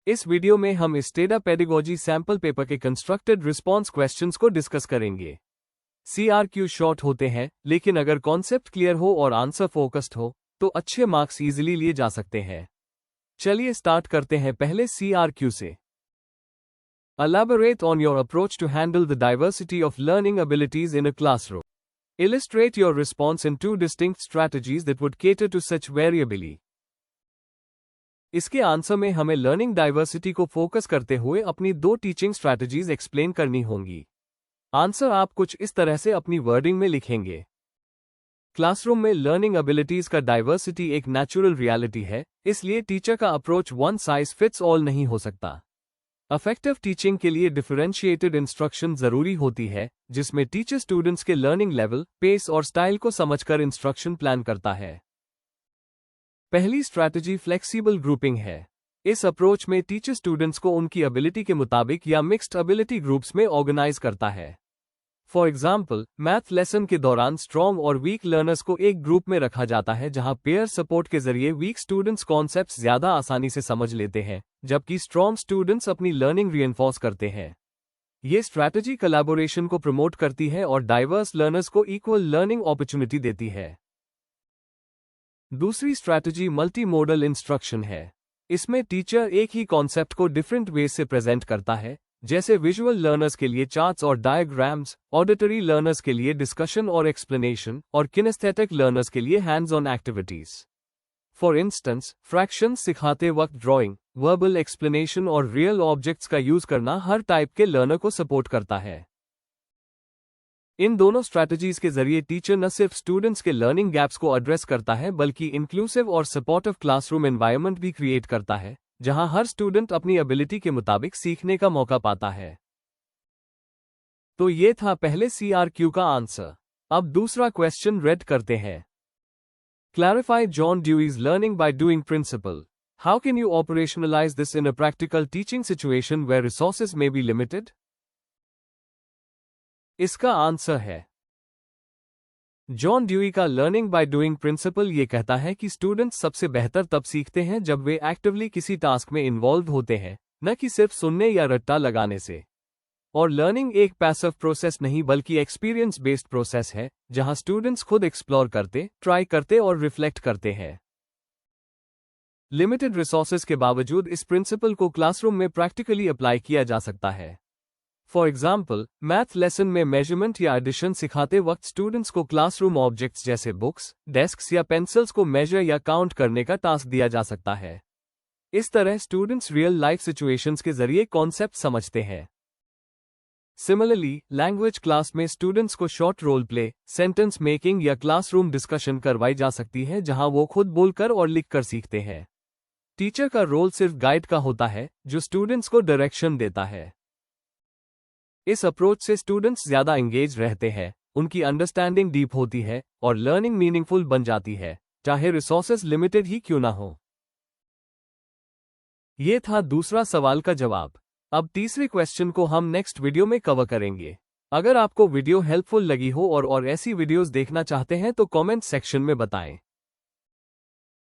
इस वीडियो में हम स्टेडा पेडागोजी सैंपल पेपर के कंस्ट्रक्टेड रिस्पॉन्स क्वेश्चंस को डिस्कस करेंगे। CRQ शॉर्ट होते हैं, लेकिन अगर कॉन्सेप्ट क्लियर हो और आंसर फोकस्ड हो तो अच्छे मार्क्स इजीली लिए जा सकते हैं। चलिए स्टार्ट करते हैं पहले CRQ से। Elaborate on your approach to handle the diversity of learning abilities in a classroom. Illustrate your response in two distinct strategies that would cater to such variability. इसके आंसर में हमें लर्निंग डाइवर्सिटी को focus करते हुए अपनी दो teaching strategies explain करनी होंगी। आंसर आप कुछ इस तरह से अपनी वर्डिंग में लिखेंगे। क्लासरूम में लर्निंग एबिलिटीज का डाइवर्सिटी एक नेचुरल रियलिटी है, इसलिए टीचर का approach one size fits all नहीं हो सकता। इफेक्टिव टीचिंग के लिए डिफरेंशिएटेड इंस्ट्रक्शन जरूरी होती है, जिसमें टीचर स्टूडेंट्स के लर्निंग लेवल, पेस और स्टाइल को समझकर इंस्ट्रक्शन प्लान करता है। पहली स्ट्रैटेजी फ्लेक्सिबल ग्रुपिंग है। इस अप्रोच में टीचर स्टूडेंट्स को उनकी एबिलिटी के मुताबिक या मिक्स्ड एबिलिटी ग्रुप्स में ऑर्गेनाइज करता है। फॉर एग्जाम्पल, मैथ लेसन के दौरान स्ट्रॉन्ग और वीक लर्नर्स को एक ग्रुप में रखा जाता है, जहां पेयर सपोर्ट के जरिए वीक स्टूडेंट्स कॉन्सेप्ट्स ज्यादा आसानी से समझ लेते हैं, जबकि स्ट्रॉन्ग स्टूडेंट्स अपनी लर्निंग रीइंफोर्स करते हैं। ये स्ट्रैटेजी कोलैबोरेशन को प्रमोट करती है और डाइवर्स लर्नर्स को इक्वल लर्निंग अपॉर्चुनिटी देती है। दूसरी स्ट्रैटेजी मल्टी मोडल इंस्ट्रक्शन है। इसमें टीचर एक ही कॉन्सेप्ट को डिफरेंट वे से प्रेजेंट करता है, जैसे विजुअल लर्नर्स के लिए चार्ट्स और डायग्राम्स, ऑडिटरी लर्नर्स के लिए डिस्कशन और एक्सप्लेनेशन, और किनेस्थेटिक लर्नर्स के लिए hands on activities. For instance, fractions सिखाते वक्त ड्राइंग, वर्बल एक्सप्लेनेशन और रियल ऑब्जेक्ट्स का यूज करना हर टाइप के लर्नर को सपोर्ट करता है। इन दोनों स्ट्रैटेजीज के जरिए टीचर न सिर्फ स्टूडेंट्स के लर्निंग गैप्स को एड्रेस करता है, बल्कि इंक्लूसिव और सपोर्टिव क्लासरूम एनवायरनमेंट भी क्रिएट करता है, जहां हर स्टूडेंट अपनी एबिलिटी के मुताबिक सीखने का मौका पाता है। तो ये था पहले CRQ का आंसर। अब दूसरा क्वेश्चन रेड करते हैं। Clarify John Dewey's learning by doing principle. How can you operationalise this in a practical teaching situation where resources may be limited? इसका आंसर है जॉन ड्यूई का लर्निंग बाय डूइंग प्रिंसिपल ये कहता है कि students सबसे बेहतर तब सीखते हैं जब वे एक्टिवली किसी टास्क में इन्वॉल्व होते हैं, न कि सिर्फ सुनने या रट्टा लगाने से। और लर्निंग एक पैसिव प्रोसेस नहीं बल्कि एक्सपीरियंस बेस्ड प्रोसेस है, जहां स्टूडेंट्स खुद एक्सप्लोर करते, ट्राई करते और रिफ्लेक्ट करते हैं। लिमिटेड रिसोर्सेज के बावजूद इस प्रिंसिपल को क्लासरूम में प्रैक्टिकली अप्लाई किया जा सकता है। फॉर एग्जाम्पल, मैथ लेसन में मेजरमेंट या एडिशन सिखाते वक्त स्टूडेंट्स को क्लासरूम ऑब्जेक्ट्स जैसे बुक्स, डेस्क्स या पेंसिल्स को मेजर या काउंट करने का टास्क दिया जा सकता है। इस तरह स्टूडेंट्स रियल लाइफ सिचुएशंस के जरिए कॉन्सेप्ट समझते हैं। सिमिलरली, लैंग्वेज क्लास में स्टूडेंट्स को short role play, sentence making या क्लासरूम डिस्कशन करवाई जा सकती है, जहां वो खुद बोलकर और लिखकर सीखते हैं। टीचर का रोल सिर्फ गाइड का होता है, जो स्टूडेंट्स को डायरेक्शन देता है। इस अप्रोच से स्टूडेंट्स ज्यादा एंगेज रहते हैं, उनकी अंडरस्टैंडिंग डीप होती है और लर्निंग मीनिंगफुल बन जाती है, चाहे रिसोर्सेज लिमिटेड ही क्यों ना हो। ये था दूसरा सवाल का जवाब। अब तीसरे क्वेश्चन को हम नेक्स्ट वीडियो में कवर करेंगे। अगर आपको वीडियो हेल्पफुल लगी हो और ऐसी वीडियोस देखना चाहते हैं तो कमेंट सेक्शन में बताएं।